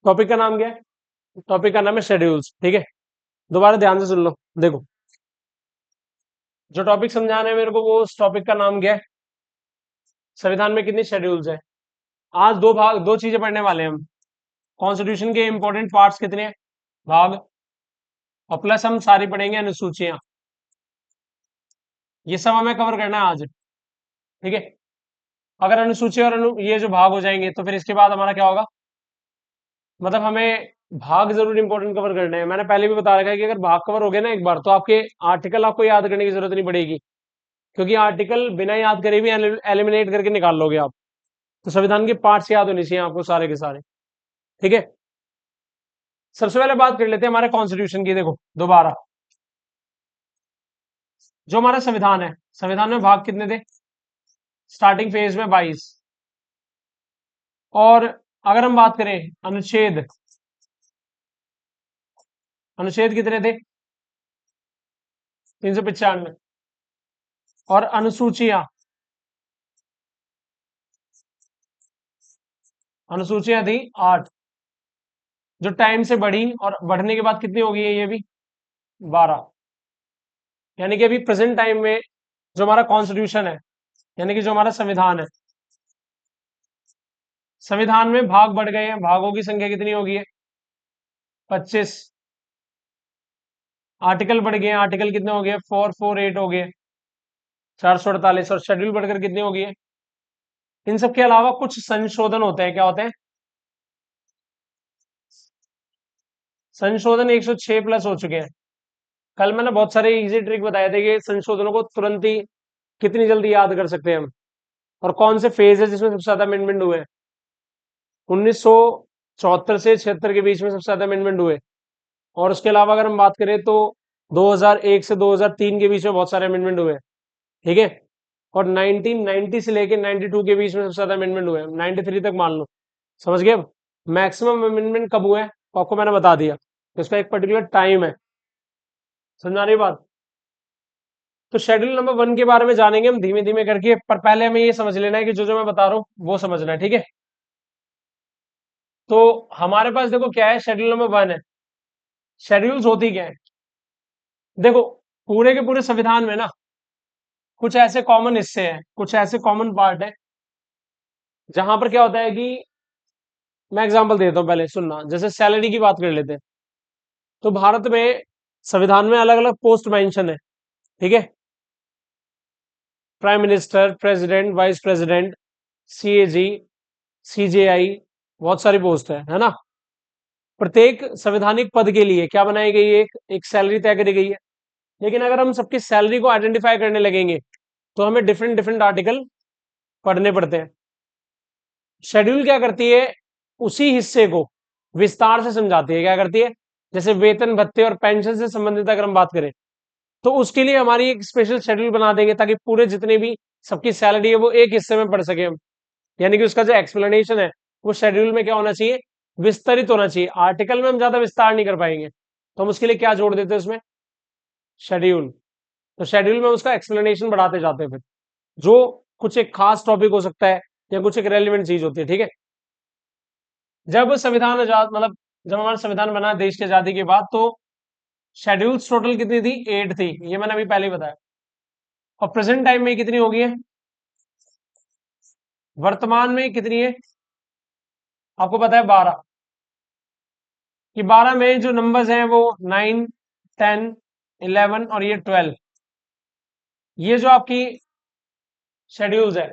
Topic का नाम क्या है? टॉपिक का नाम है शेड्यूल्स, ठीक है। दोबारा ध्यान से सुन लो। देखो, जो टॉपिक समझाना है मेरे को, वो उस टॉपिक का नाम क्या है? संविधान में कितनी शेड्यूल्स है। आज दो चीजें पढ़ने वाले हैं हम। कॉन्स्टिट्यूशन के इंपॉर्टेंट पार्ट्स कितने हैं, भाग, और प्लस हम सारी पढ़ेंगे अनुसूचियां। ये सब हमें कवर करना है आज, ठीक है। अगर अनुसूची और ये जो भाग हो जाएंगे तो फिर इसके बाद हमारा क्या होगा, मतलब हमें भाग जरूर इंपॉर्टेंट कवर करने हैं। मैंने पहले भी बता रखा है कि अगर भाग कवर हो गए ना एक बार, तो आपके आर्टिकल आपको याद करने की जरूरत नहीं पड़ेगी, क्योंकि आर्टिकल बिना याद करे भी एलिमिनेट करके निकाल लोगे आप। तो संविधान के पार्ट्स याद होने चाहिए आपको सारे के सारे, ठीक है। सबसे पहले बात कर लेते हैं हमारे कॉन्स्टिट्यूशन की। देखो दोबारा, जो हमारा संविधान है, संविधान में भाग कितने थे? स्टार्टिंग फेज में 22। और अगर हम बात करें अनुच्छेद, अनुच्छेद कितने थे? 395। और अनुसूचियां, अनुसूचियां थी 8, जो टाइम से बढ़ी और बढ़ने के बाद कितनी हो गई है ये भी 12। यानी कि अभी प्रेजेंट टाइम में जो हमारा कॉन्स्टिट्यूशन है, यानी कि जो हमारा संविधान है, संविधान में भाग बढ़ गए हैं। भागों की संख्या कितनी हो गई है? 25। आर्टिकल बढ़ गए हैं। आर्टिकल कितने हो गए? 448 हो गए, 448। और शेड्यूल बढ़कर कितनी हो गई है? इन सब के अलावा कुछ संशोधन होते हैं। क्या होते हैं? संशोधन 106 प्लस हो चुके हैं। कल मैंने बहुत सारे इजी ट्रिक बताए थे कि संशोधनों को तुरंत ही कितनी जल्दी याद कर सकते हैं हम, और कौन से फेज है जिसमें सबसे ज्यादा अमेंडमेंट हुए हैं। 1974 से 76 के बीच में सबसे ज्यादा अमेंडमेंट हुए। और उसके अलावा अगर हम बात करें तो 2001 से 2003 के बीच में बहुत सारे अमेंडमेंट हुए, ठीक है। और 1990 से लेके 92 के बीच में सबसे ज्यादा अमेंडमेंट हुए, 93 तक मान लो। समझ गए? अब मैक्सिमम अमेंडमेंट कब हुए हैं तो आपको मैंने बता दिया, तो इसका एक पर्टिकुलर टाइम है। समझा रही बात? तो शेड्यूल नंबर 1 के बारे में जानेंगे हम धीमे धीमे करके, पर पहले हमें ये समझ लेना है कि जो जो मैं बता रहा हूँ वो समझना है, ठीक है। तो हमारे पास देखो क्या है, शेड्यूल नंबर 1 है। शेड्यूल्स होती क्या है? देखो, पूरे के पूरे संविधान में ना कुछ ऐसे कॉमन हिस्से हैं, कुछ ऐसे कॉमन पार्ट है, जहां पर क्या होता है कि, मैं एग्जांपल देता हूँ, पहले सुनना। जैसे सैलरी की बात कर लेते हैं, तो भारत में संविधान में अलग अलग पोस्ट मेंशन है, ठीक है। Prime minister, president, vice president, CAG, CJI, बहुत सारी पोस्ट है ना। प्रत्येक संवैधानिक पद के लिए क्या बनाई गई है? एक सैलरी तय करी गई है। लेकिन अगर हम सबकी सैलरी को आइडेंटिफाई करने लगेंगे तो हमें डिफरेंट डिफरेंट आर्टिकल पढ़ने पड़ते हैं। शेड्यूल क्या करती है? उसी हिस्से को विस्तार से समझाती है। क्या करती है? जैसे वेतन भत्ते और पेंशन से संबंधित अगर हम बात करें, तो उसके लिए हमारी एक स्पेशल शेड्यूल बना देंगे, ताकि पूरे जितने भी सबकी सैलरी है वो एक हिस्से में पढ़ सके हम। यानी कि उसका जो एक्सप्लेनेशन है वो शेड्यूल में क्या होना चाहिए? विस्तरित होना चाहिए। आर्टिकल में हम ज्यादा विस्तार नहीं कर पाएंगे, तो हम उसके लिए क्या जोड़ देते हैं उसमें? शेड्यूल। तो शेड्यूल में उसका एक्सप्लेनेशन बढ़ाते जाते हैं फिर, जो कुछ एक खास टॉपिक हो सकता है या कुछ एक रेलिवेंट चीज होती है, ठीक है। जब संविधान आजाद, मतलब जब हमारा संविधान बना देश की आजादी के बाद, तो शेड्यूल्स टोटल कितनी थी? 8 थी। ये मैंने अभी पहले ही बताया। और प्रेजेंट टाइम में कितनी हो गई है? वर्तमान में कितनी है आपको पता है? 12। कि 12 में जो नंबर्स हैं वो 9, 10, 11 और ये 12। ये जो आपकी शेड्यूल्स है,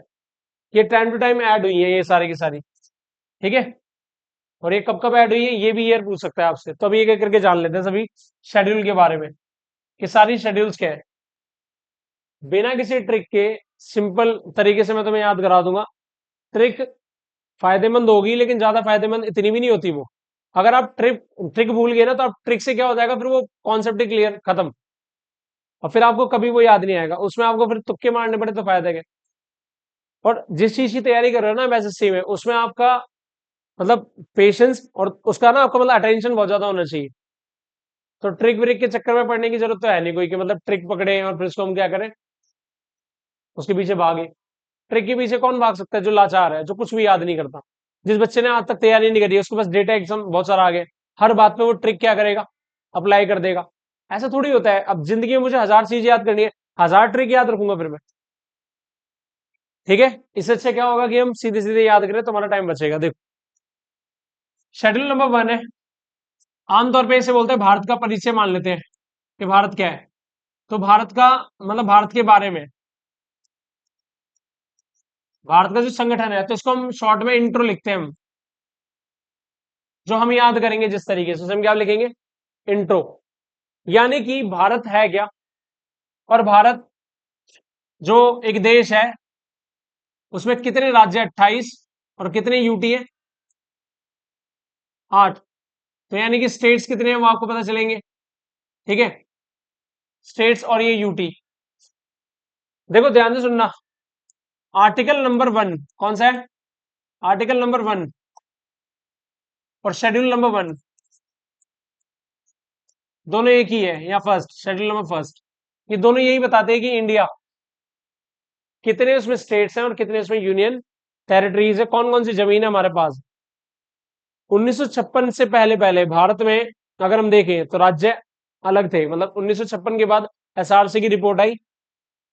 ये टाइम टू टाइम ऐड हुई है, ये सारी की सारी, ठीक है। और ये कब कब ऐड हुई है ये भी ईयर पूछ सकता है आपसे, तो अभी एक एक करके जान लेते हैं सभी शेड्यूल के बारे में, कि सारी शेड्यूल्स क्या है। बिना किसी ट्रिक के सिंपल तरीके से मैं तुम्हें याद करा दूंगा। ट्रिक फायदेमंद होगी, लेकिन ज्यादा फायदेमंद इतनी भी नहीं होती वो। अगर आप ट्रिक ट्रिक भूल गए ना, तो आप ट्रिक से क्या हो जाएगा, फिर वो कॉन्सेप्ट ही क्लियर खत्म, और फिर आपको कभी वो याद नहीं आएगा। उसमें आपको फिर तुक्के मारने पड़े तो फायदा क्या। और जिस चीज की तैयारी कर रहे हो ना एसएससी में, उसमें आपका मतलब पेशेंस और उसका ना आपका मतलब अटेंशन बहुत ज्यादा होना चाहिए। तो ट्रिक व्रिक के चक्कर में पड़ने की जरूरत तो है नहीं कोई, कि मतलब ट्रिक पकड़े और फिर उसको हम क्या करें, उसके पीछे भागे। ट्रिक के पीछे कौन भाग सकता है? जो लाचार है, जो कुछ भी याद नहीं करता। जिस बच्चे ने आज तक तैयारी नहीं करी है उसके पास डेटा एग्जाम बहुत सारा आ गया, हर बात पे वो ट्रिक क्या करेगा, अप्लाई कर देगा। ऐसा थोड़ी होता है, अब जिंदगी में मुझे 1000 चीज याद करनी है, 1000 ट्रिक याद रखूंगा फिर मैं। ठीक है, इससे अच्छा क्या होगा कि हम सीधे सीधे याद करें, तुम्हारा टाइम बचेगा। देखो शेड्यूल नंबर 1 है, आमतौर पे इसे बोलते हैं भारत का परिचय, मान लेते हैं कि भारत क्या है। तो भारत का मतलब भारत के बारे में, भारत का जो संगठन है तो इसको हम शॉर्ट में इंट्रो लिखते हैं हम, जो हम याद करेंगे जिस तरीके से, उसे हम क्या लिखेंगे, इंट्रो। यानी कि भारत है क्या, और भारत जो एक देश है उसमें कितने राज्य, 28, और कितने यूटी है, 8। तो यानी कि स्टेट्स कितने हैं वो आपको पता चलेंगे। ठीक है, स्टेट्स और ये यूटी। देखो ध्यान से सुनना, आर्टिकल नंबर 1 कौन सा है, आर्टिकल नंबर 1 और शेड्यूल नंबर 1 दोनों एक ही है, या फर्स्ट शेड्यूल नंबर फर्स्ट, ये दोनों यही बताते हैं कि इंडिया कितने उसमें स्टेट्स हैं और कितने उसमें यूनियन टेरिटरीज है, कौन कौन सी जमीन है हमारे पास। 1956 से पहले पहले भारत में अगर हम देखें तो राज्य अलग थे, मतलब 1956 के बाद एसआरसी की रिपोर्ट आई,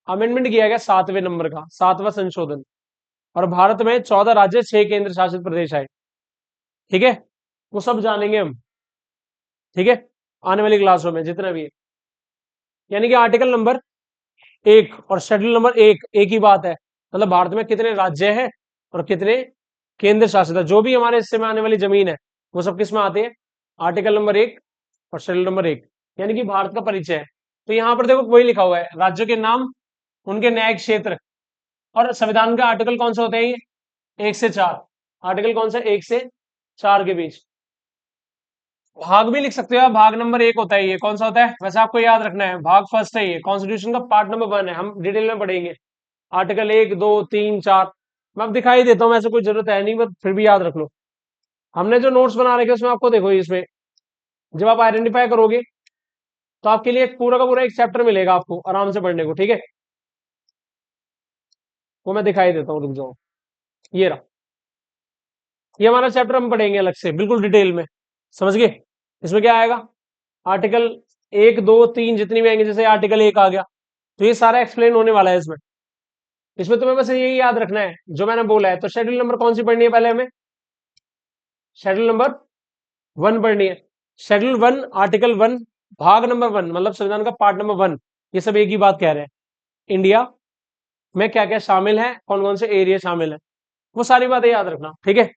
अमेंडमेंट किया गया 7वें नंबर का, 7वां संशोधन, और भारत में 14 राज्य, 6 केंद्र शासित प्रदेश आए। ठीक है, वो सब जानेंगे हम। ठीक है, आने वाली क्लासों में जितना भी है। यानी कि आर्टिकल नंबर 1 और शेड्यूल नंबर 1 एक ही बात है, मतलब भारत में कितने राज्य हैं और कितने केंद्र शासित है, जो भी हमारे हिस्से में आने वाली जमीन है वो सब किस में आती है, आर्टिकल नंबर 1 और शेड्यूल नंबर 1। यानी कि भारत का परिचय है। तो यहां पर देखो वही लिखा हुआ है, राज्यों के नाम, उनके न्यायिक क्षेत्र, और संविधान का आर्टिकल कौन सा होता है ये, 1 से 4। आर्टिकल कौन सा, 1 से 4 के बीच। भाग भी लिख सकते हो आप, भाग नंबर 1 होता है ये, कौन सा होता है, वैसे आपको याद रखना है, भाग फर्स्ट है ये, कॉन्स्टिट्यूशन का पार्ट नंबर 1 है, हम डिटेल में पढ़ेंगे। आर्टिकल 1, 2, 3, 4 मैं अब दिखाई देता हूँ, ऐसे कोई जरूरत है नहीं, बट फिर भी याद रख लो। हमने जो नोट्स बना रखे उसमें आपको देखो, इसमें जब आप आइडेंटिफाई करोगे तो आपके लिए एक पूरा का पूरा एक चैप्टर मिलेगा आपको आराम से पढ़ने को। ठीक है, वो मैं दिखाई देता हूँ, रुक जाओ, ये रहा, ये हमारा चैप्टर हम पढ़ेंगे अलग से बिल्कुल डिटेल में, समझ गए। इसमें क्या आएगा, आर्टिकल 1, 2, 3 जितनी भी आएंगे, जैसे आर्टिकल 1 आ गया तो ये सारा एक्सप्लेन होने वाला है इसमें। इसमें तुम्हें बस यही याद रखना है जो मैंने बोला है। तो शेड्यूल नंबर कौन सी पढ़नी है पहले हमें, शेड्यूल नंबर 1 पढ़नी है। शेड्यूल 1 आर्टिकल 1 भाग नंबर 1 मतलब संविधान का पार्ट नंबर 1, ये सब एक ही बात कह रहे हैं, इंडिया में क्या क्या शामिल है, कौन कौन से एरिया शामिल है, वो सारी बातें याद रखना। ठीक है,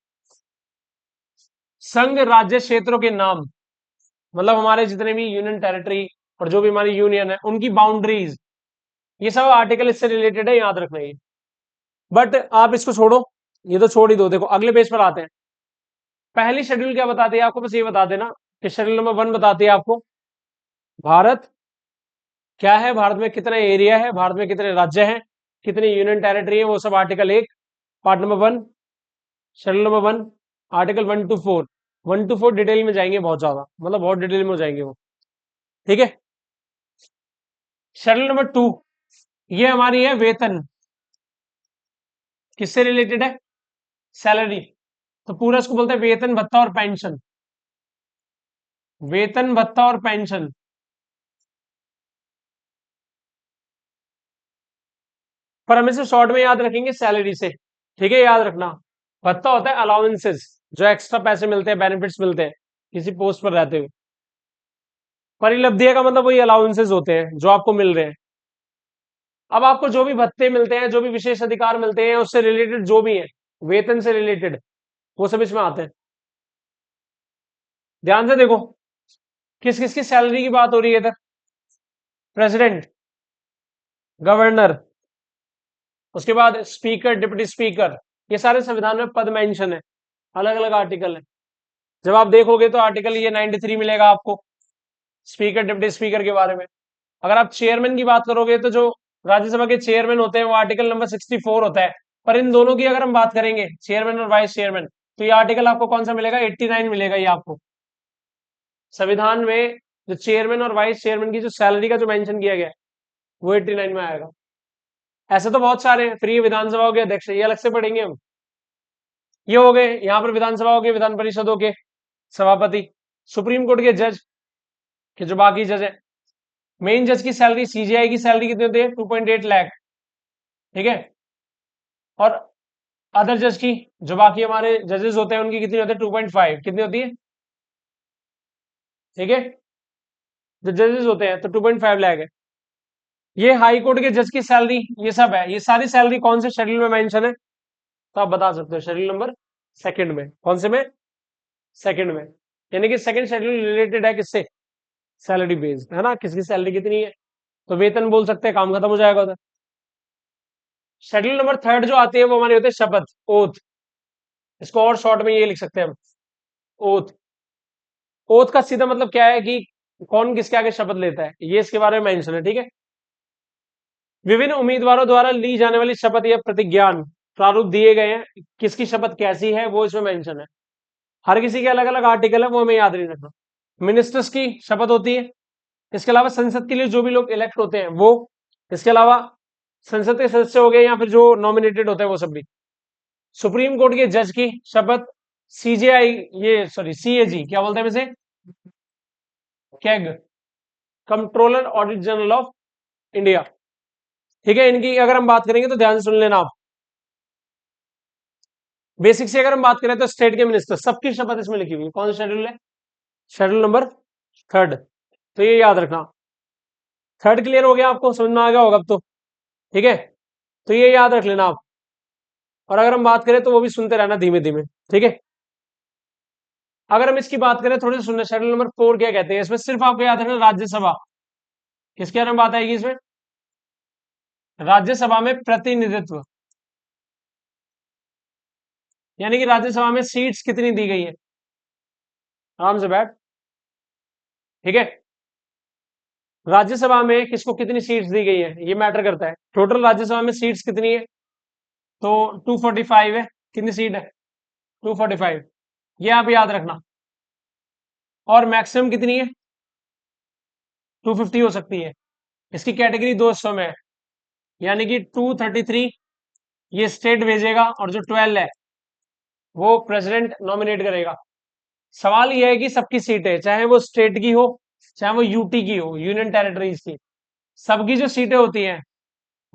संघ राज्य क्षेत्रों के नाम, मतलब हमारे जितने भी यूनियन टेरिटरी और जो भी हमारी यूनियन है उनकी बाउंड्रीज, ये सब आर्टिकल इससे रिलेटेड है, याद रखना ये। बट आप इसको छोड़ो, ये तो छोड़ ही दो। देखो अगले पेज पर आते हैं, पहली शेड्यूल क्या बताती है आपको, बस ये बता देना कि शेड्यूल नंबर 1 बताती है आपको भारत क्या है, भारत में कितना एरिया है, भारत में कितने राज्य हैं, कितनी यूनियन टेरिटरी है, वो sub article 1 part number 1 schedule number 1 article 1 to 4। 1 to 4 detail में जाएंगे बहुत ज्यादा, मतलब बहुत डिटेल में हो जाएंगे वो। ठीक है, शेड्यूल नंबर 2 ये हमारी है वेतन, किससे रिलेटेड है, सैलरी। तो पूरा इसको बोलते हैं वेतन भत्ता और पेंशन, वेतन भत्ता और पेंशन। पर हम इसे शॉर्ट में याद रखेंगे सैलरी से। ठीक है, याद रखना, भत्ता होता है अलाउंसेस, जो एक्स्ट्रा पैसे मिलते हैं, बेनिफिट्स मिलते हैं किसी पोस्ट पर रहते हुए। परिलब्धियां का मतलब वही अलाउंसेस होते हैं जो आपको मिल रहे हैं। अब आपको जो भी भत्ते मिलते हैं, जो भी विशेष अधिकार मिलते हैं, उससे रिलेटेड जो भी है, वेतन से रिलेटेड, वो सब इसमें आते हैं। ध्यान से देखो, किस किस की सैलरी की बात हो रही है इधर, प्रेसिडेंट, गवर्नर, उसके बाद स्पीकर, डिप्टी स्पीकर, ये सारे संविधान में पद मेंशन है, अलग अलग आर्टिकल है। जब आप देखोगे तो आर्टिकल ये 93 मिलेगा आपको स्पीकर डिप्टी स्पीकर के बारे में। अगर आप चेयरमैन की बात करोगे तो जो राज्यसभा के चेयरमैन होते हैं वो आर्टिकल नंबर 64 होता है। पर इन दोनों की अगर हम बात करेंगे, चेयरमैन और वाइस चेयरमैन, तो ये आर्टिकल आपको कौन सा मिलेगा, 89 मिलेगा ये आपको। संविधान में जो चेयरमैन और वाइस चेयरमैन की जो सैलरी का जो मेंशन किया गया है वो 89 में आएगा। ऐसे तो बहुत सारे हैं, फिर ये विधानसभा के अध्यक्ष, ये अलग से पढ़ेंगे हम, ये हो गए, यहाँ पर विधानसभा हो गए, विधान परिषद हो गए, सभापति, सुप्रीम कोर्ट के जज के जो बाकी जज है, मेन जज की सैलरी, सीजीआई की सैलरी कितनी होती है? 2.8 लाख, ठीक है। और अदर जज की, जो बाकी हमारे जजेस होते हैं, उनकी कितनी होती है? 2.5, कितनी होती है? ठीक है, जो जजेस होते हैं तो 2.5 लाख है। ये हाई कोर्ट के जज की सैलरी, ये सब है, ये सारी सैलरी कौन से शेड्यूल में मेंशन है? तो आप बता सकते हो, शेड्यूल नंबर सेकंड में। कौन से में? सेकंड में। यानी कि सेकंड शेड्यूल रिलेटेड है किससे? सैलरी बेस्ड, है ना, किसकी सैलरी कितनी है, तो वेतन बोल सकते हैं, काम खत्म हो जाएगा उधर। शेड्यूल नंबर थर्ड जो आती है वो हमारे होते हैं शपथ, ओथ। इसको और शॉर्ट में ये लिख सकते हैं हम, ओथ। ओथ का सीधा मतलब क्या है कि कौन किसके आगे शपथ लेता है, ये इसके बारे में मेंशन है, ठीक है। विभिन्न उम्मीदवारों द्वारा ली जाने वाली शपथ या प्रतिज्ञान प्रारूप दिए गए हैं, किसकी शपथ कैसी है वो इसमें मेंशन है। हर किसी के अलग अलग आर्टिकल है, वो हमें याद नहीं रखना। मिनिस्टर्स की शपथ होती है, इसके अलावा संसद के लिए जो भी लोग इलेक्ट होते हैं वो, इसके अलावा संसद के सदस्य हो गए या फिर जो नॉमिनेटेड होते हैं वो सब भी। सुप्रीम कोर्ट के जज की शपथ, सीजेआई, ये सॉरी सीएजी क्या बोलते हैं वैसे, CAG, controller audit general of India, ठीक है। इनकी अगर हम बात करेंगे तो ध्यान से सुन लेना आप। बेसिक से अगर हम बात करें तो स्टेट के मिनिस्टर सबकी शपथ इसमें लिखी हुई है। कौन सा शेड्यूल है? शेड्यूल नंबर थर्ड, तो ये याद रखना। थर्ड क्लियर हो गया, आपको समझ में आ गया होगा अब तो, ठीक है। तो ये याद रख लेना आप, और अगर हम बात करें तो वो भी सुनते रहना धीमे धीमे, ठीक है। अगर हम इसकी बात करें थोड़ी सी सुनना, शेड्यूल नंबर 4 क्या कहते हैं, इसमें सिर्फ आपको याद रखना राज्यसभा, किसके बारे में बात आएगी इसमें? राज्यसभा में प्रतिनिधित्व, यानी कि राज्यसभा में सीट्स कितनी दी गई है, आराम से बैठ, ठीक है। राज्यसभा में किसको कितनी सीट्स दी गई है ये मैटर करता है। टोटल राज्यसभा में सीट्स कितनी है? तो 245 है। कितनी सीट है? 245, ये आप याद रखना। और मैक्सिमम कितनी है? 250 हो सकती है। इसकी कैटेगरी दो हिस्सों में है, यानी कि 233 ये स्टेट भेजेगा, और जो 12 है वो प्रेसिडेंट नॉमिनेट करेगा। सवाल यह है कि सबकी सीटें, चाहे वो स्टेट की हो, चाहे वो यूटी की हो, यूनियन टेरिटरीज की, सबकी जो सीटें होती हैं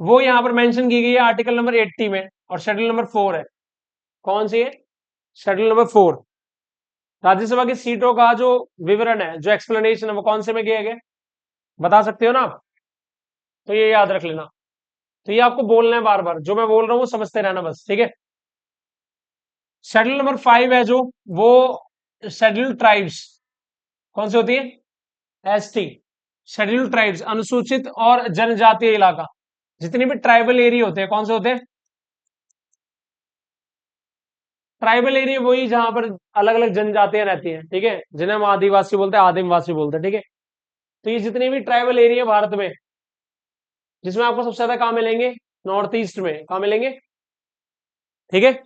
वो यहां पर मेंशन की गई है आर्टिकल नंबर 80 में, और शेड्यूल नंबर 4 है। कौन सी है? Schedule number 4। राज्यसभा की सीटों का जो विवरण है, जो एक्सप्लेनेशन है, वो कौन से में किया गया, बता सकते हो ना आप? तो ये याद रख लेना। तो ये आपको बोलना है बार बार, जो मैं बोल रहा हूँ वो समझते रहना बस, ठीक है। शेड्यूल नंबर 5 है जो, वो शेड्यूल ट्राइब्स, कौन सी होती है? एसटी, शेड्यूल ट्राइब्स, अनुसूचित और जनजातीय इलाका। जितने भी ट्राइबल एरिया होते हैं, कौन से होते हैं? ट्राइबल एरिया वही जहां पर अलग अलग जनजातियां रहती हैं, ठीक है, जिन्हें हम आदिवासी बोलते हैं, आदिमवासी बोलते हैं, ठीक है। तो ये जितने भी ट्राइबल एरिया भारत में, जिसमें आपको सबसे ज्यादा कहाँ मिलेंगे? नॉर्थ ईस्ट में। कहाँ मिलेंगे? ठीक है।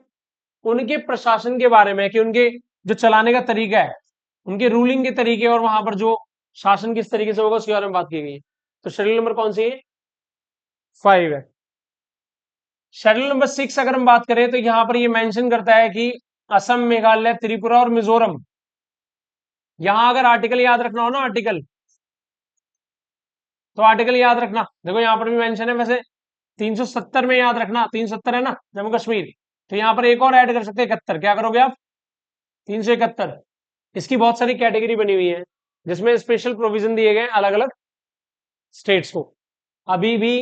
उनके प्रशासन के बारे में, कि उनके जो चलाने का तरीका है, उनके रूलिंग के तरीके, और वहां पर जो शासन किस तरीके से होगा उसके बारे में बात की गई है। तो शेड्यूल नंबर कौन सी है? 5 है। शेड्यूल नंबर 6 अगर हम बात करें तो यहां पर ये मेंशन करता है कि असम, मेघालय, त्रिपुरा और मिजोरम, यहां अगर आर्टिकल याद रखना हो ना, आर्टिकल, तो आर्टिकल याद रखना। देखो यहां पर भी मेंशन है वैसे, 370 में याद रखना, 370 है ना जम्मू कश्मीर, तो यहां पर एक और ऐड कर सकते हैं 71, क्या करोगे आप? 371। इसकी बहुत सारी कैटेगरी बनी हुई है, जिसमें स्पेशल प्रोविजन दिए गए अलग अलग स्टेट्स को। अभी भी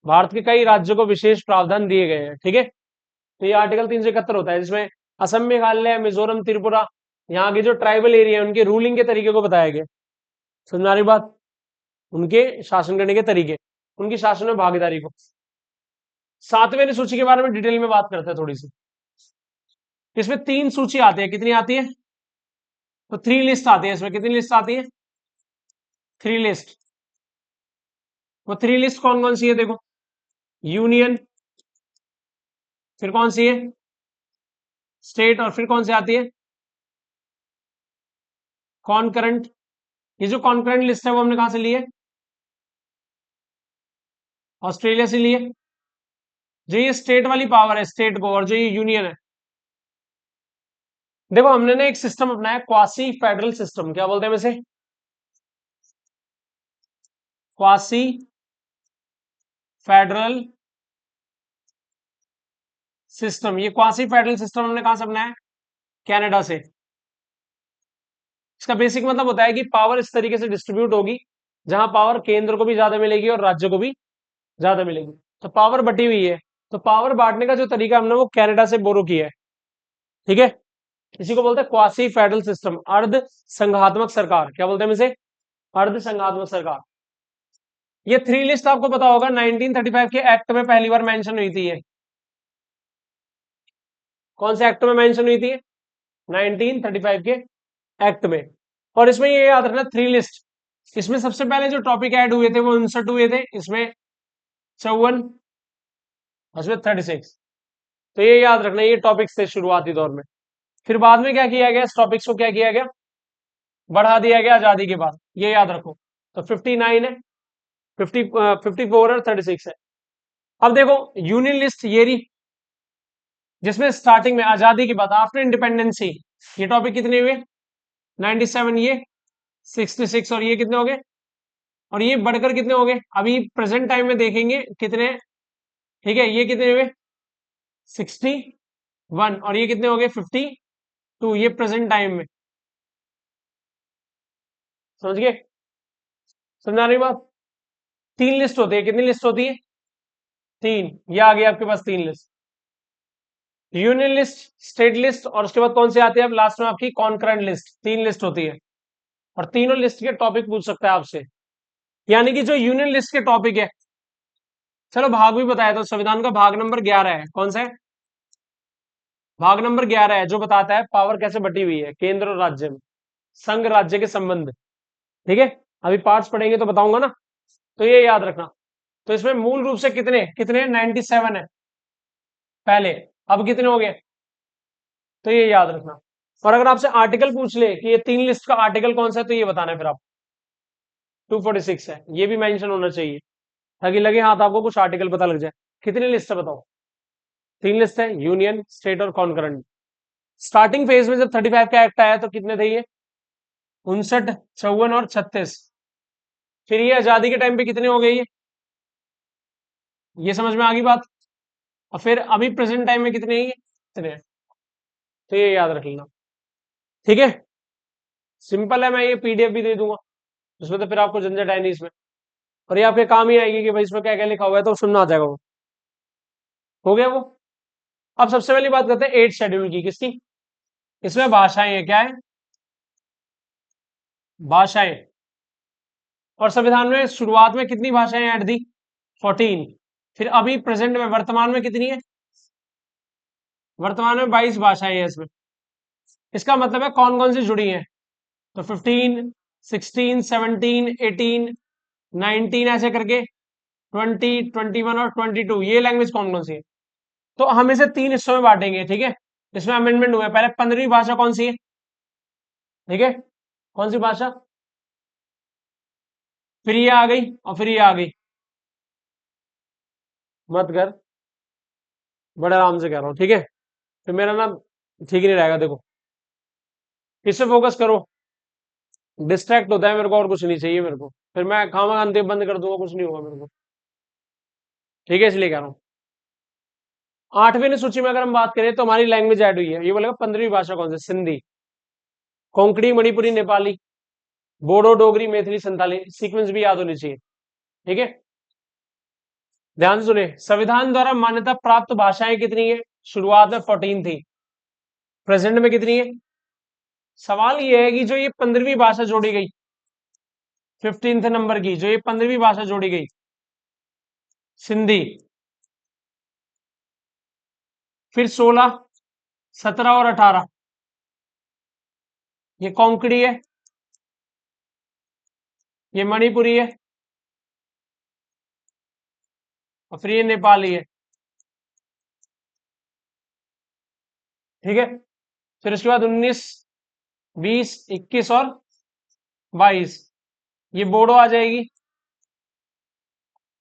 भारत के कई राज्यों को विशेष प्रावधान दिए गए हैं, ठीक है। तो ये आर्टिकल 371 होता है, जिसमें असम, मेघालय, मिजोरम, त्रिपुरा, यहाँ के जो ट्राइबल एरिया है उनके रूलिंग के तरीके को बताया गया। समझ आ रही बात? उनके शासन करने के तरीके, उनकी शासन में भागीदारी को। 7वें सूची के बारे में डिटेल में बात करते हैं थोड़ी सी। इसमें 3 सूची आती है, कितनी आती है? तो 3 लिस्ट आती है इसमें। कितनी लिस्ट आती है? 3 लिस्ट। वो 3 लिस्ट कौन कौन सी है देखो, यूनियन, फिर कौन सी है? स्टेट, और फिर कौन सी आती है? कॉन्करेंट। ये जो कॉन्करेंट लिस्ट है वो हमने कहां से ली है? ऑस्ट्रेलिया से ली है। जो ये स्टेट वाली पावर है, स्टेट को, और जो ये यूनियन है, देखो हमने ना एक सिस्टम अपनाया क्वासी फेडरल सिस्टम, क्या बोलते हैं वैसे, क्वासी फेडरल सिस्टम। ये क्वासी फेडरल सिस्टम हमने कहां से अपनाया है? कनाडा से। इसका बेसिक मतलब होता है कि पावर इस तरीके से डिस्ट्रीब्यूट होगी जहां पावर केंद्र को भी ज्यादा मिलेगी और राज्य को भी ज्यादा मिलेगी। तो पावर बटी हुई है, तो पावर बांटने का जो तरीका हमने वो कनाडा से बोरो किया है। ठीक है, इसी को बोलते हैं क्वासी फेडरल सिस्टम, अर्ध संघात्मक सरकार। क्या बोलते हैं इसे? अर्ध संघात्मक सरकार। ये थ्री लिस्ट आपको पता होगा 1935 के एक्ट में पहली बार मेंशन हुई थी। ये कौन से एक्ट में मेंशन हुई थी? 1935 के एक्ट में। और इसमें ये याद रखना थ्री लिस्ट, इसमें सबसे पहले जो टॉपिक ऐड हुए थे वो 59 हुए थे, इसमें 54, इसमें 36। तो ये याद रखना, ये टॉपिक्स थे शुरुआती दौर में। फिर बाद में क्या किया गया, इस टॉपिक्स को क्या किया गया, बढ़ा दिया गया आजादी के बाद, ये याद रखो। तो 59 है, 54 और 36 है। अब देखो यूनियन लिस्ट ये रही, जिसमें स्टार्टिंग में आजादी के बाद आफ्टर इंडिपेंडेंसी ये टॉपिक कितने हुए, 97, ये 66 और ये कितने हो गए, और ये बढ़कर कितने हो गए अभी प्रेजेंट टाइम में देखेंगे कितने। ठीक है, ये कितने हुए 61 और ये कितने हो गए 52, ये प्रेजेंट टाइम में। समझ गए? समझा रही बात? तीन लिस्ट होती है, कितनी लिस्ट होती है? तीन। ये आ गई आपके पास तीन list, union list, state list, और उसके बाद कौन सी आती है अब लास्ट में आपकी कॉन्करेंट लिस्ट। तीन लिस्ट होती है, और तीनों लिस्ट के टॉपिक पूछ सकता है आपसे। यानी कि जो यूनियन लिस्ट के टॉपिक है, चलो भाग भी बताया, तो संविधान का भाग नंबर 11 है, कौन सा है? भाग नंबर 11 है, जो बताता है पावर कैसे बटी हुई है केंद्र और राज्य में, संघ राज्य के संबंध। ठीक है, अभी पार्ट्स पढ़ेंगे तो बताऊंगा ना, तो ये याद रखना। तो इसमें मूल रूप से कितने कितने 97 है पहले, अब कितने हो गए, तो ये याद रखना। और अगर आपसे आर्टिकल पूछ ले कि ये तीन लिस्ट का आर्टिकल कौन सा है, तो ये बताना है फिर आप। 246 है, ये भी मेंशन होना चाहिए, ताकि लगे हाथ आपको कुछ आर्टिकल पता लग जाए। कितनी लिस्ट है बताओ? तीन लिस्ट है, यूनियन, स्टेट और कॉन्करेंट। स्टार्टिंग फेज में जब 35 का एक्ट आया तो कितने थे ये, 59, 54 और 36। फिर ये आजादी के टाइम पे कितने हो गए ये समझ में आ गई बात। और फिर अभी प्रेजेंट टाइम में कितने हैं ये, कितने हैं? तो ये याद रख लेना। ठीक है, सिंपल है, मैं ये पीडीएफ भी दे दूंगा, उसमें तो फिर आपको झंझट है नहीं इसमें, और ये आपके काम ही आएगी कि भाई इसमें क्या क्या लिखा हुआ है, तो सुनना आ जाएगा वो। हो गया वो। अब सबसे पहली बात करते हैं 8 शेड्यूल की, किसकी? इसमें भाषाएं है, क्या है? भाषाएं। और संविधान में शुरुआत में कितनी भाषाएं ऐड दी? 14। फिर अभी प्रेजेंट में वर्तमान में कितनी है? वर्तमान में 22 भाषाएं हैं इसमें। इसका मतलब है कौन कौन सी जुड़ी हैं, तो 15, 16, 17, 18, 19 ऐसे करके 20, 21 और 22, ये लैंग्वेज कौन कौन सी है। तो हम इसे तीन हिस्सों में बांटेंगे। ठीक है, इसमें अमेंडमेंट हुआ है। पहले 15वीं भाषा कौन सी है? ठीक है, कौन सी भाषा? फिर ये आ गई और फिर ये आ गई। मत कर, बड़े आराम से कह रहा हूं, ठीक है? तो मेरा ना ठीक नहीं रहेगा, देखो इससे फोकस करो। डिस्ट्रैक्ट होता है मेरे को, और कुछ नहीं चाहिए मेरे को, फिर मैं खामा खाते बंद कर दूंगा, कुछ नहीं होगा मेरे को। ठीक है, इसलिए कह रहा हूँ। 8वीं सूची में अगर हम बात करें तो हमारी लैंग्वेज ऐड हुई है, ये बोलेगा 15वीं भाषा कौन सी, सिंधी, कोंकणी, मणिपुरी, नेपाली, बोडो, डोगरी, मैथिली, संताली। सीक्वेंस भी याद होनी चाहिए। ठीक है, ध्यान से सुने, संविधान द्वारा मान्यता प्राप्त भाषाएं कितनी है? शुरुआत में 14 थी, प्रेजेंट में कितनी है? सवाल ये है कि जो ये 15वीं भाषा जोड़ी गई, 15th नंबर की जो ये 15वीं भाषा जोड़ी गई, सिंधी, फिर 16, 17 और 18, ये कोंकणी है, ये मणिपुरी है, और फिर ये नेपाली है। ठीक है, फिर उसके बाद 19, 20, 21 और 22, ये बोडो आ जाएगी,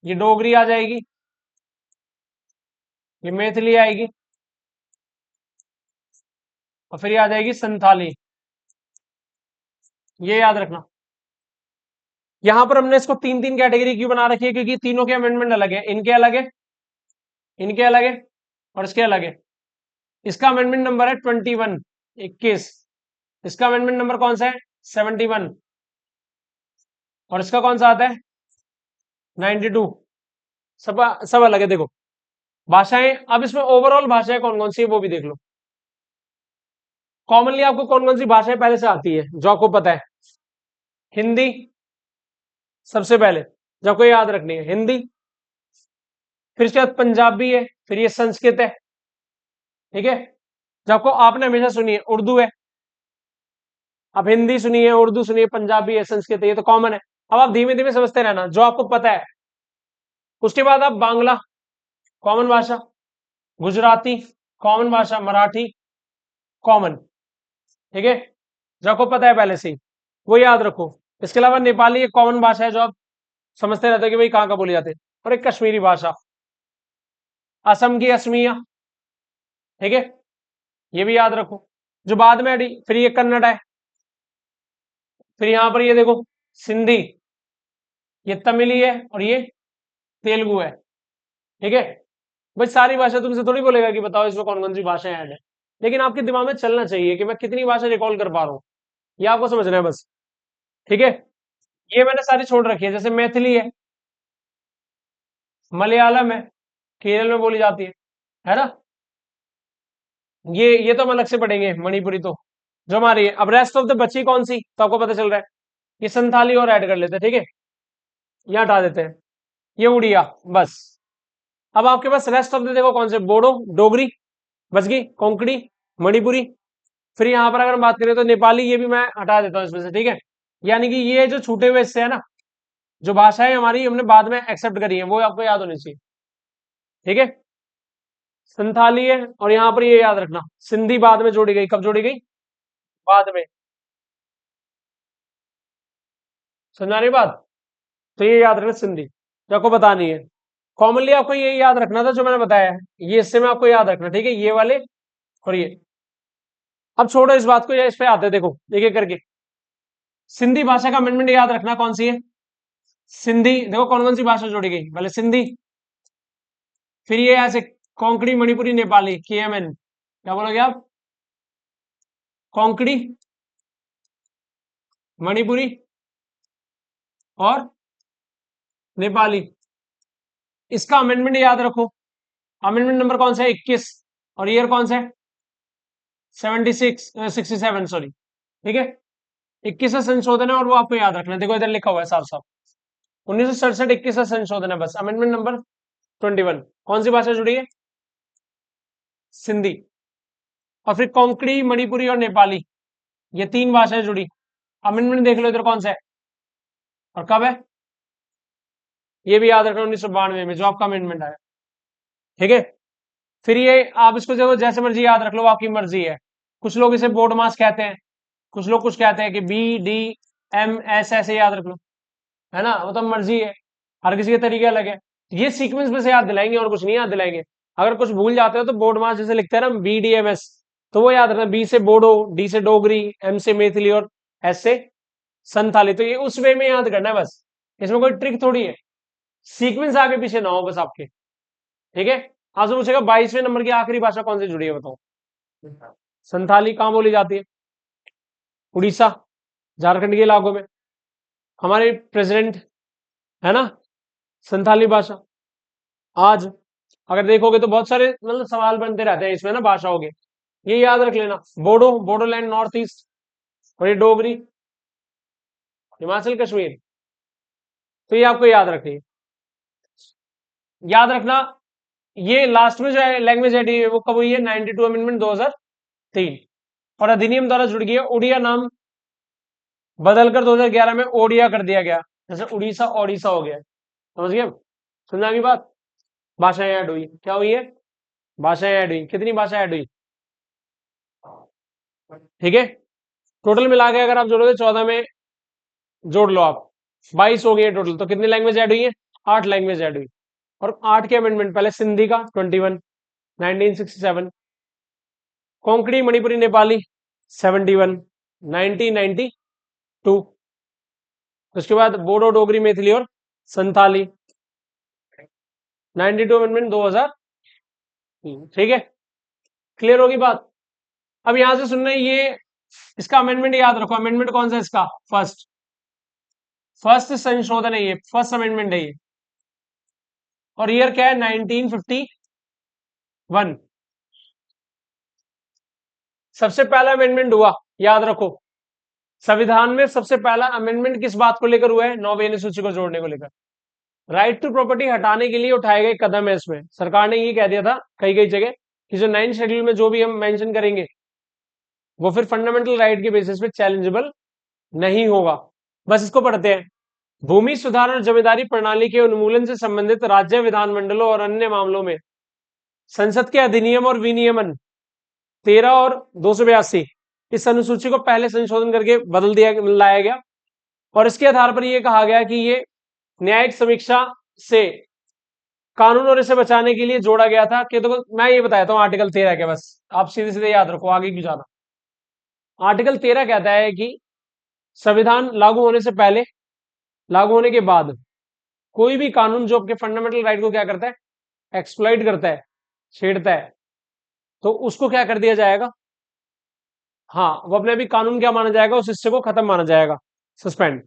ये डोगरी आ जाएगी, ये मैथिली आएगी, और फिर ये आ जाएगी संथाली। ये याद रखना। यहां पर हमने इसको तीन तीन कैटेगरी क्यों बना रखी है, क्योंकि तीनों के अमेंडमेंट अलग है, इनके अलग है, इनके अलग है और इसके अलग है। इसका अमेंडमेंट नंबर है 21, 21। इसका अमेंडमेंट नंबर कौन सा है? 71। और इसका कौन सा आता है? 92। सब सब अलग है। देखो भाषाएं, अब इसमें ओवरऑल भाषाएं कौन कौन सी है वो भी देख लो। कॉमनली आपको कौन कौन सी भाषाएं पहले से आती है जो आपको पता है? हिंदी सबसे पहले, जो आपको याद रखनी है, हिंदी। फिर इसके बाद पंजाबी है, फिर ये संस्कृत है, ठीक है। जो आपको आपने हमेशा सुनी है उर्दू है। अब हिंदी सुनिए, उर्दू सुनिए, पंजाबी है, संस्कृत है, ये तो कॉमन है। अब आप धीमे धीमे समझते रहना जो आपको पता है। उसके बाद आप बांग्ला कॉमन भाषा, गुजराती कॉमन भाषा, मराठी कॉमन, ठीक है, जो आपको पता है पहले से ही, वो याद रखो। इसके अलावा नेपाली एक कॉमन भाषा है जो आप समझते रहते हो कि भाई कहाँ कहाँ बोली जाती है। और एक कश्मीरी भाषा, असम की असमिया, ठीक है, ये भी याद रखो, जो बाद में अड़ी। फिर ये कन्नड़ है, फिर यहां पर ये देखो सिंधी, ये तमिली है और ये तेलुगु है, ठीक है। भाई सारी भाषा तुमसे थोड़ी बोलेगा कि बताओ इसमें कौन कौन सी भाषाएं ऐड है, लेकिन आपके दिमाग में चलना चाहिए कि मैं कितनी भाषा रिकॉल कर पा रहा हूँ, ये आपको समझना है बस, ठीक है। ये मैंने सारी छोड़ रखी है, जैसे मैथिली है, मलयालम है, केरल में बोली जाती है ना। ये तो हम अलग से पढ़ेंगे, मणिपुरी तो जो हमारी है। अब रेस्ट ऑफ द बची कौन सी, तो आपको पता चल रहा है, ये संथाली और ऐड कर लेते हैं, ठीक है, यहाँ हटा देते हैं, ये उड़िया, बस। अब आपके पास रेस्ट ऑफ द देखो कौन से, बोडो, डोगरी बच गई, कोंकणी, मणिपुरी। फिर यहाँ पर अगर हम बात करें तो नेपाली, ये भी मैं हटा देता हूँ इसमें से, ठीक है। यानी कि ये जो छूटे हुए हिस्से है ना, जो भाषाएं हमारी हमने बाद में एक्सेप्ट करी है, वो आपको याद होनी चाहिए, ठीक है। संथाली है, और यहाँ पर ये याद रखना, सिंधी बाद में जोड़ी गई, कब जोड़ी गई? बाद में। समझा रही बात? तो ये याद रखना सिंधी, जो आपको बतानी है। कॉमनली आपको ये याद रखना था जो मैंने बताया है, ये इससे में आपको याद रखना, ठीक है, ये वाले और ये। अब छोड़ो इस बात को, या इस पे आते हैं, देखो एक एक करके। सिंधी भाषा का अमेंडमेंट याद रखना कौन सी है? सिंधी, देखो कौन कौन सी भाषा जोड़ी गई, पहले सिंधी, फिर ये ऐसे कोंकणी, मणिपुरी, नेपाली, केएमएन, क्या बोलोगे आप? कोंकणी, मणिपुरी और नेपाली। इसका अमेंडमेंट याद रखो, अमेंडमेंट नंबर कौन सा है? 21। और ईयर कौन सा है? 76, 67, सॉरी, ठीक है। 21 का संशोधन है और वो आपको याद रखना है, देखो इधर लिखा हुआ है साफ साफ, 1967 21 का संशोधन है बस। अमेंडमेंट नंबर 21, कौन सी भाषा जुड़ी है? सिंधी। और फिर कोंकणी, मणिपुरी और नेपाली, ये तीन भाषाएं जुड़ी। अमेंडमेंट देख लो इधर कौन सा है और कब है, ये भी याद रखना, 1992 में जो आपका अमेंडमेंट आया, ठीक है। फिर ये आप इसको जो जैसे मर्जी याद रख लो, आपकी मर्जी है। कुछ लोग इसे बोर्ड मास कहते हैं, कुछ लोग कुछ कहते हैं कि BDMS, ऐसे याद रख लो, है ना, वो तो मर्जी है, हर किसी के तरीके अलग है। ये सीक्वेंस में से याद दिलाएंगे और कुछ नहीं याद दिलाएंगे। अगर कुछ भूल जाते हो तो बोर्ड मास जैसे लिखते हैं ना BDMS, तो वो याद रखना, बी से बोडो, डी से डोगरी, एम से मैथिली और एस से संथाली। तो ये उस वे में याद करना है बस, इसमें कोई ट्रिक थोड़ी है, सीक्वेंस आगे पीछे ना हो बस आपके, ठीक है। आपसे पूछेगा 22वें नंबर की आखिरी भाषा कौन सी जुड़ी है, बताओ। संथाली कहाँ बोली जाती है? उड़ीसा, झारखंड के इलाकों में। हमारे प्रेसिडेंट, है ना, संथाली भाषा। आज अगर देखोगे तो बहुत सारे मतलब सवाल बनते रहते हैं इसमें ना भाषाओं के, ये याद रख लेना। बोडो, बोडोलैंड नॉर्थ ईस्ट, और ये डोगरी, हिमाचल कश्मीर। तो ये आपको याद रखनी है, याद रखना। ये लास्ट में जो है लैंग्वेज एडी है वो कब हुई है? 92 अमेंडमेंट 2003। और अधिनियम द्वारा जुड़ गई है, उड़िया नाम बदलकर 2011 में ओडिया कर दिया गया, जैसे उड़ीसा ओडिशा हो गया, समझ गए? समझा की बात? भाषाएं ऐड हुई, क्या हुई है? भाषाएं ऐड हुई। कितनी भाषा ऐड हुई? ठीक है, टोटल मिला के अगर आप जोड़ोगे 14 में जोड़ लो आप, 22 हो गई है टोटल। तो कितनी लैंग्वेज ऐड हुई है? 8 लैंग्वेज ऐड हुई। और 8 के अमेंडमेंट, पहले सिंधी का 21, 1967, कोंकणी मणिपुरी नेपाली 71, 1992। उसके बाद बोडो डोगरी मैथिली और संथाली 92 अमेंडमेंट 2000। ठीक है, क्लियर होगी बात। अब यहां से सुनना ये, इसका अमेंडमेंट याद रखो। अमेंडमेंट कौन सा है इसका? फर्स्ट, फर्स्ट संशोधन है ये, फर्स्ट अमेंडमेंट है ये। और ईयर क्या है? 1951। सबसे पहला अमेंडमेंट हुआ, याद रखो। संविधान में सबसे पहला अमेंडमेंट किस बात को लेकर हुआ है? नौवीं सूची को जोड़ने को लेकर। राइट टू प्रॉपर्टी हटाने के लिए उठाए गए कदम है। इसमें सरकार ने ये कह दिया था कई कई जगह कि जो 9 शेड्यूल में जो भी हम मेंशन करेंगे वो फिर फंडामेंटल राइट के बेसिस पे चैलेंजेबल नहीं होगा। बस इसको पढ़ते हैं। भूमि सुधार और जमींदारी प्रणाली के उन्मूलन से संबंधित राज्य विधानमंडलों और अन्य मामलों में संसद के अधिनियम और विनियमन 13 और 282 इस अनुसूची को पहले संशोधन करके बदल दिया, लाया गया। और इसके आधार पर यह कहा गया कि ये न्यायिक समीक्षा से कानून और इसे बचाने के लिए जोड़ा गया था। कि तो मैं ये बताता हूँ आर्टिकल 13 के, बस आप सीधे सीधे याद रखो, आगे क्यों जाना। आर्टिकल 13 कहता है कि संविधान लागू होने से पहले, लागू होने के बाद कोई भी कानून जो आपके फंडामेंटल राइट को क्या करता है? एक्सप्लॉइट करता है, छेड़ता है, तो उसको क्या कर दिया जाएगा? हाँ, वो अपने भी कानून क्या माना जाएगा? उस हिस्से को खत्म माना जाएगा, सस्पेंड।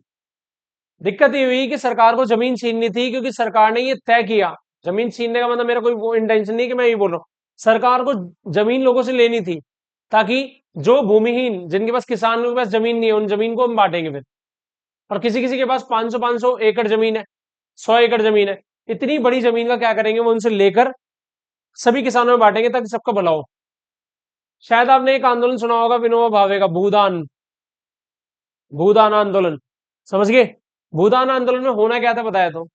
दिक्कत ये हुई कि सरकार को जमीन छीननी थी, क्योंकि सरकार ने ये तय किया। जमीन छीनने का मतलब मेरा कोई वो इंटेंशन नहीं कि मैं ये बोल रहा हूँ। सरकार को जमीन लोगों से लेनी थी, ताकि जो भूमिहीन, जिनके पास, किसानों के पास जमीन नहीं है, उन जमीन को हम बांटेंगे फिर। और किसी किसी के पास 500 एकड़ जमीन है, 100 एकड़ जमीन है, इतनी बड़ी जमीन का क्या करेंगे? वो उनसे लेकर सभी किसानों में बांटेंगे ताकि सबका भला हो। शायद आपने एक आंदोलन सुना होगा विनोबा भावे का, भूदान, भूदान आंदोलन। समझ गए? भूदान आंदोलन में होना क्या था बताया तो।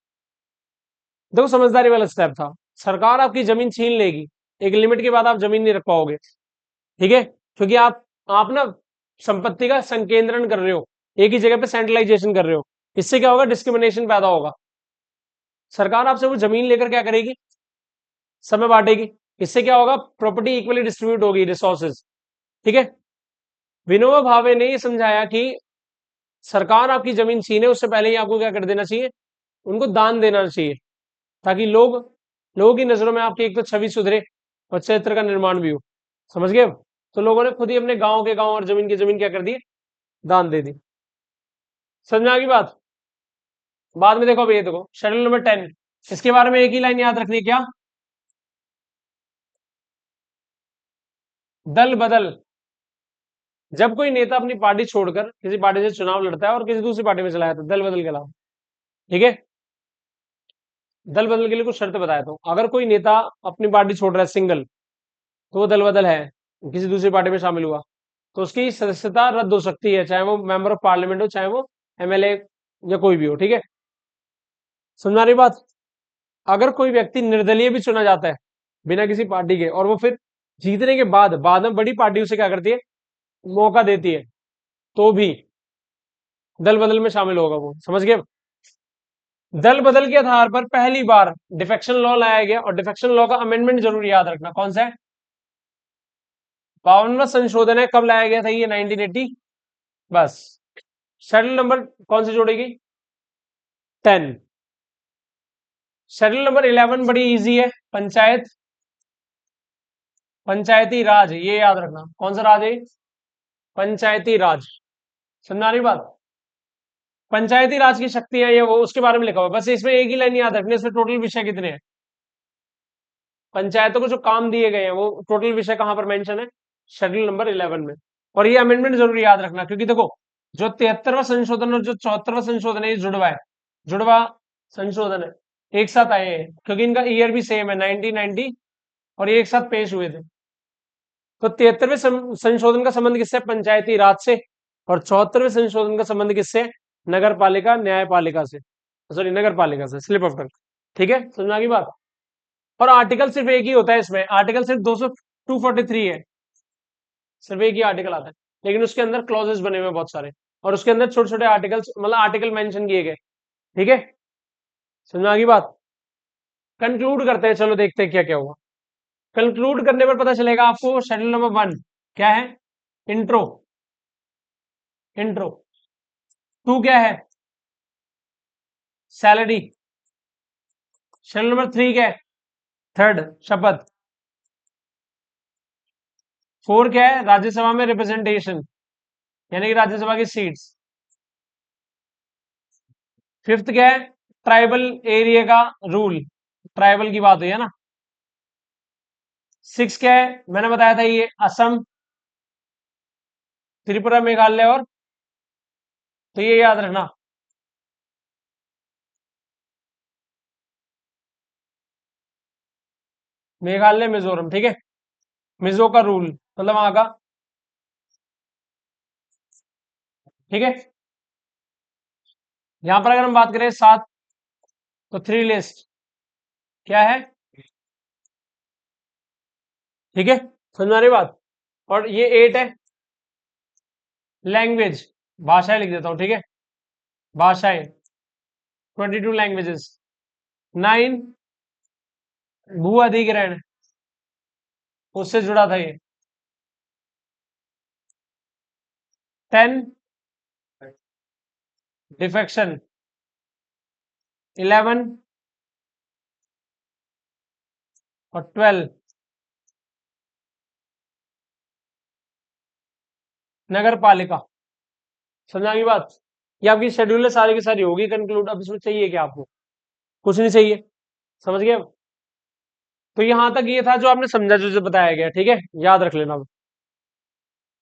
देखो, समझदारी वाला स्टेप था। सरकार आपकी जमीन छीन लेगी, एक लिमिट के बाद आप जमीन नहीं रख पाओगे। ठीक है, क्योंकि आप ना संपत्ति का संकेंद्रण कर रहे हो, एक ही जगह पे सेंट्रलाइजेशन कर रहे हो। इससे क्या होगा? डिस्क्रिमिनेशन पैदा होगा। सरकार आपसे वो जमीन लेकर क्या करेगी? समय बांटेगी। इससे क्या होगा? प्रॉपर्टी इक्वली डिस्ट्रीब्यूट होगी, रिसोर्सेज। ठीक है, विनोबा भावे ने ये समझाया कि सरकार आपकी जमीन छीने उससे पहले ही आपको क्या कर देना चाहिए? उनको दान देना चाहिए, ताकि लोगों की नजरों में आपकी एक तो छवि सुधरे और चरित्र का निर्माण भी हो। समझ गए? तो लोगों ने खुद ही अपने गांव के गांव और जमीन की जमीन क्या कर दी? दान दे दी। समझ में आ गई बात? बाद में देखो, अब ये देखो शेड्यूल नंबर 10, इसके बारे में एक ही लाइन याद रखनी है, क्या? दल बदल। जब कोई नेता अपनी पार्टी छोड़कर किसी पार्टी से चुनाव लड़ता है और किसी दूसरी पार्टी में चला जाता है, दल बदल के अलावा। ठीक है, दल बदल के लिए कुछ शर्त बताया। अगर कोई नेता अपनी पार्टी छोड़ रहा है सिंगल, तो वो दल बदल है, किसी दूसरी पार्टी में शामिल हुआ, तो उसकी सदस्यता रद्द हो सकती है, चाहे वो मेंबर ऑफ पार्लियामेंट हो, चाहे वो एमएलए या कोई भी हो। ठीक है, समझा रही बात? अगर कोई व्यक्ति निर्दलीय भी चुना जाता है बिना किसी पार्टी के, और वो फिर जीतने के बाद में बड़ी पार्टी उसे क्या करती है? मौका देती है, तो भी दल बदल में शामिल होगा वो। समझ गए? दल बदल के आधार पर पहली बार डिफेक्शन लॉ लाया गया, और डिफेक्शन लॉ का अमेंडमेंट जरूर याद रखना कौन सा है? 52वां संशोधन है। कब लाया गया था ये? 1980। बस, शेड्यूल नंबर कौन सी जोड़ेगी? 10। शेड्यूल नंबर 11 बड़ी इजी है, पंचायती राज। ये याद रखना, कौन सा राज है? पंचायती राज। समझा रही बात? पंचायती राज की शक्तियां ये वो उसके बारे में लिखा हुआ है। बस इसमें एक ही लाइन याद रखनी है, इसमें टोटल विषय कितने हैं? पंचायतों को जो काम दिए गए हैं वो टोटल विषय कहां पर मेंशन है? शेड्यूल नंबर 11 में। और ये अमेंडमेंट जरूर याद रखना, क्योंकि देखो, जो 73वां संशोधन और जो 74वां संशोधन है, ये जुड़वा है, जुड़वा संशोधन है, एक साथ आए हैं, क्योंकि इनका ईयर भी सेम है, 1990, और ये एक साथ पेश हुए थे। तो 73वें संशोधन का संबंध किससे? पंचायती राज से। और 74वें संशोधन का संबंध किससे? नगर पालिका न्यायपालिका से, सॉरी, नगर पालिका से, स्लिप ऑफ टंग। ठीक है, समझ आ गई बात? और आर्टिकल सिर्फ एक ही होता है इसमें, आर्टिकल सिर्फ 243 है, सिर्फ एक ही आर्टिकल आता है, लेकिन उसके अंदर क्लॉजेस बने हुए हैं बहुत सारे, और उसके अंदर छोटे छोटे आर्टिकल्स, मतलब आर्टिकल मेंशन किए गए। ठीक है, समझ आ गई बात? कंक्लूड करते हैं, चलो देखते हैं क्या क्या हुआ। कंक्लूड करने पर पता चलेगा आपको शेड्यूल नंबर 1 क्या है? इंट्रो। इंट्रो। टू क्या है? सैलरी। शेड्यूल नंबर थ्री क्या है? थर्ड, शपथ। फोर क्या है? राज्यसभा में रिप्रेजेंटेशन, यानी कि राज्यसभा की सीट्स। फिफ्थ क्या है? ट्राइबल एरिया का रूल, ट्राइबल की बात हुई है ना। सिक्स क्या है? मैंने बताया था ये असम, त्रिपुरा, मेघालय और, तो ये याद रखना। मेघालय, मिजोरम, ठीक है। मिजो का रूल मतलब वहां का, ठीक है। यहां पर अगर हम बात करें सात, तो थ्री लिस्ट क्या है? ठीक है, समझ में आ रही बात। और ये एट है लैंग्वेज, भाषाएं लिख देता हूं, ठीक है। भाषाएं 22 लैंग्वेजेस। नाइन, भू अधिग्रहण, उससे जुड़ा था ये। 10, डिफेक्शन। 11 और 12, नगर पालिका। समझा की बात। ये आपकी शेड्यूल है, सारी की सारी होगी कंक्लूड। अब इसमें चाहिए क्या आपको? कुछ नहीं चाहिए, समझ गए अब? तो यहां तक ये था जो आपने समझा, जो जो बताया गया, ठीक है, याद रख लेना अब।